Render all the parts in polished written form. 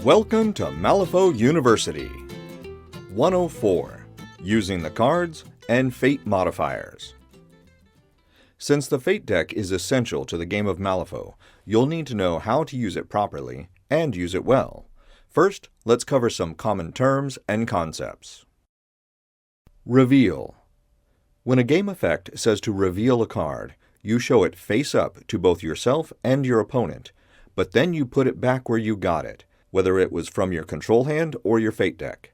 Welcome to Malifaux University. 104. Using the Cards and Fate Modifiers. Since the Fate deck is essential to the game of Malifaux, you'll need to know how to use it properly and use it well. First, let's cover some common terms and concepts. Reveal. When a game effect says to reveal a card, you show it face up to both yourself and your opponent, but then you put it back where you got it, whether it was from your control hand or your Fate deck.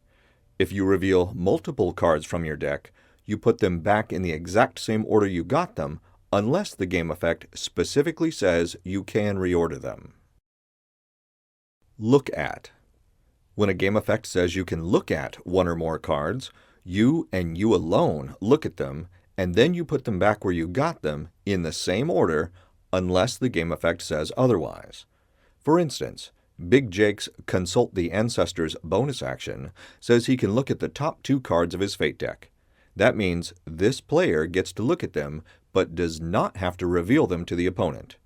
If you reveal multiple cards from your deck, you put them back in the exact same order you got them, unless the game effect specifically says you can reorder them. Look at. When a game effect says you can look at one or more cards, you and you alone look at them, and then you put them back where you got them in the same order, unless the game effect says otherwise. For instance, Big Jake's Consult the Ancestors bonus action says he can look at the top 2 cards of his Fate deck. That means this player gets to look at them, but does not have to reveal them to the opponent.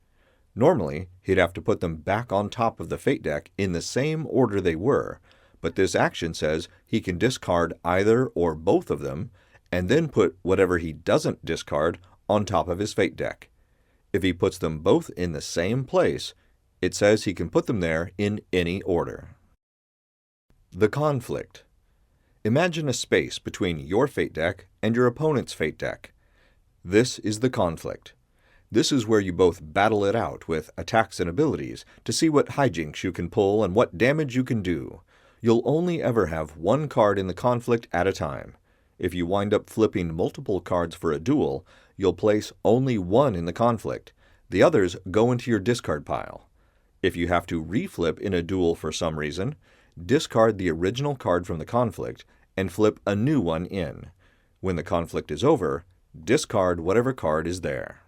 Normally, he'd have to put them back on top of the Fate deck in the same order they were, but this action says he can discard either or both of them, and then put whatever he doesn't discard on top of his Fate deck. If he puts them both in the same place, it says he can put them there in any order. The conflict. Imagine a space between your Fate deck and your opponent's Fate deck. This is the conflict. This is where you both battle it out with attacks and abilities to see what hijinks you can pull and what damage you can do. You'll only ever have one card in the conflict at a time. If you wind up flipping multiple cards for a duel, you'll place only one in the conflict. The others go into your discard pile. If you have to reflip in a duel for some reason, discard the original card from the conflict and flip a new one in. When the conflict is over, discard whatever card is there.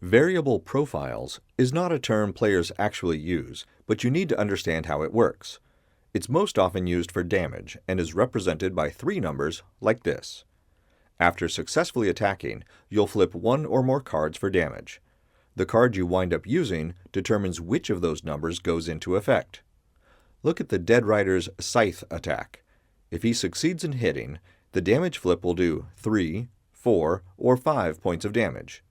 Variable profiles is not a term players actually use, but you need to understand how it works. It's most often used for damage and is represented by 3 numbers like this. After successfully attacking, you'll flip 1 or more cards for damage. The card you wind up using determines which of those numbers goes into effect. Look at the Dead Rider's Scythe attack. If he succeeds in hitting, the damage flip will do 3, 4, or 5 points of damage.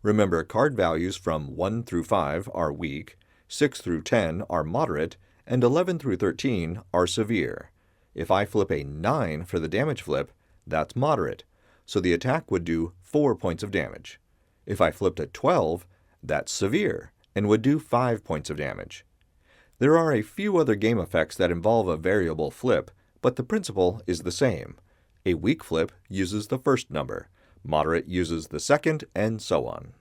Remember, card values from 1 through 5 are weak, 6 through 10 are moderate, and 11 through 13 are severe. If I flip a 9 for the damage flip, that's moderate, so the attack would do 4 points of damage. If I flipped a 12, that's severe and would do 5 points of damage. There are a few other game effects that involve a variable flip, but the principle is the same. A weak flip uses the first number, moderate uses the second, and so on.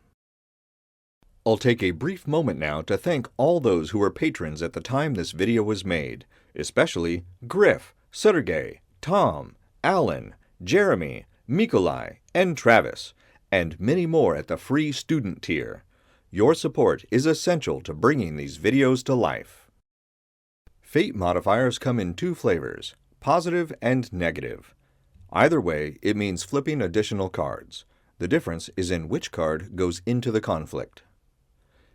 I'll take a brief moment now to thank all those who were patrons at the time this video was made, especially Griff, Sergey, Tom, Alan, Jeremy, Mikolai, and Travis, and many more at the free student tier. Your support is essential to bringing these videos to life. Fate modifiers come in 2 flavors, positive and negative. Either way, it means flipping additional cards. The difference is in which card goes into the conflict.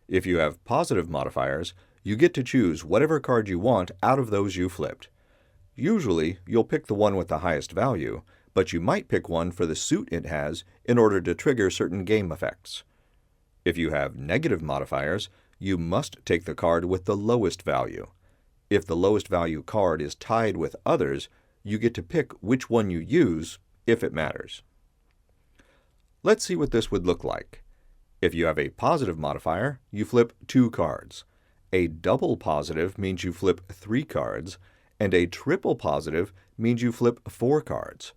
If you have positive modifiers, you get to choose whatever card you want out of those you flipped. Usually, you'll pick the one with the highest value, but you might pick one for the suit it has in order to trigger certain game effects. If you have negative modifiers, you must take the card with the lowest value. If the lowest value card is tied with others, you get to pick which one you use, if it matters. Let's see what this would look like. If you have a positive modifier, you flip 2 cards. A double positive means you flip 3 cards, and a triple positive means you flip 4 cards.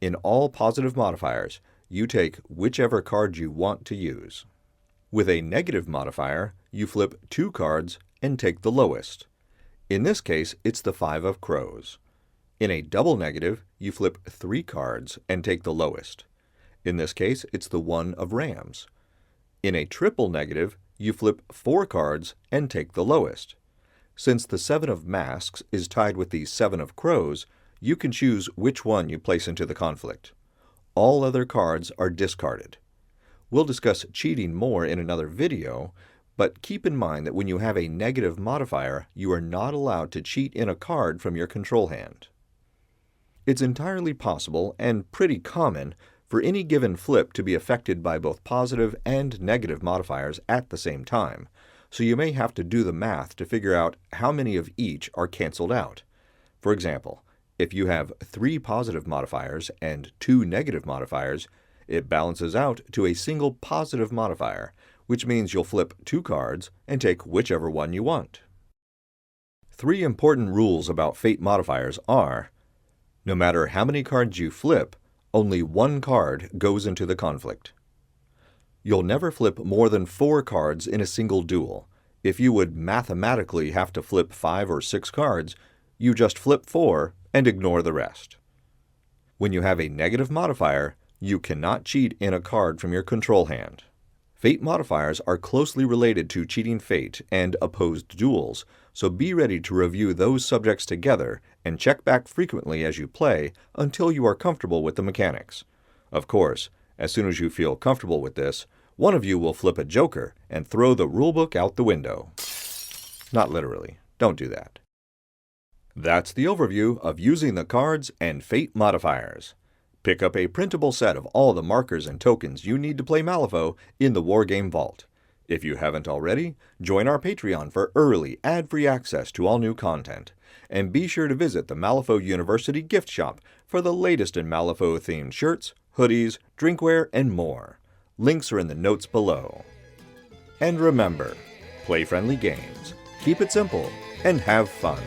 In all positive modifiers, you take whichever card you want to use. With a negative modifier, you flip 2 cards and take the lowest. In this case, it's the 5 of Crows. In a double negative, you flip 3 cards and take the lowest. In this case, it's the 1 of Rams. In a triple negative, you flip 4 cards and take the lowest. Since the 7 of Masks is tied with the 7 of Crows, you can choose which one you place into the conflict. All other cards are discarded. We'll discuss cheating more in another video, But keep in mind that when you have a negative modifier, you are not allowed to cheat in a card from your control hand. It's entirely possible, and pretty common, for any given flip to be affected by both positive and negative modifiers at the same time, so you may have to do the math to figure out how many of each are canceled out. For example, if you have 3 positive modifiers and 2 negative modifiers, it balances out to a single positive modifier, which means you'll flip 2 cards and take whichever one you want. 3 important rules about Fate modifiers are: no matter how many cards you flip, only 1 card goes into the conflict. You'll never flip more than 4 cards in a single duel. If you would mathematically have to flip 5 or 6 cards, you just flip 4 and ignore the rest. When you have a negative modifier, you cannot cheat in a card from your control hand. Fate modifiers are closely related to cheating fate and opposed duels, so be ready to review those subjects together and check back frequently as you play until you are comfortable with the mechanics. Of course, as soon as you feel comfortable with this, one of you will flip a joker and throw the rulebook out the window. Not literally. Don't do that. That's the overview of using the cards and Fate modifiers. Pick up a printable set of all the markers and tokens you need to play Malifaux in the Wargames Vault. If you haven't already, join our Patreon for early, ad-free access to all new content. And be sure to visit the Malifaux University gift shop for the latest in Malifaux-themed shirts, hoodies, drinkware, and more. Links are in the notes below. And remember, play friendly games, keep it simple, and have fun.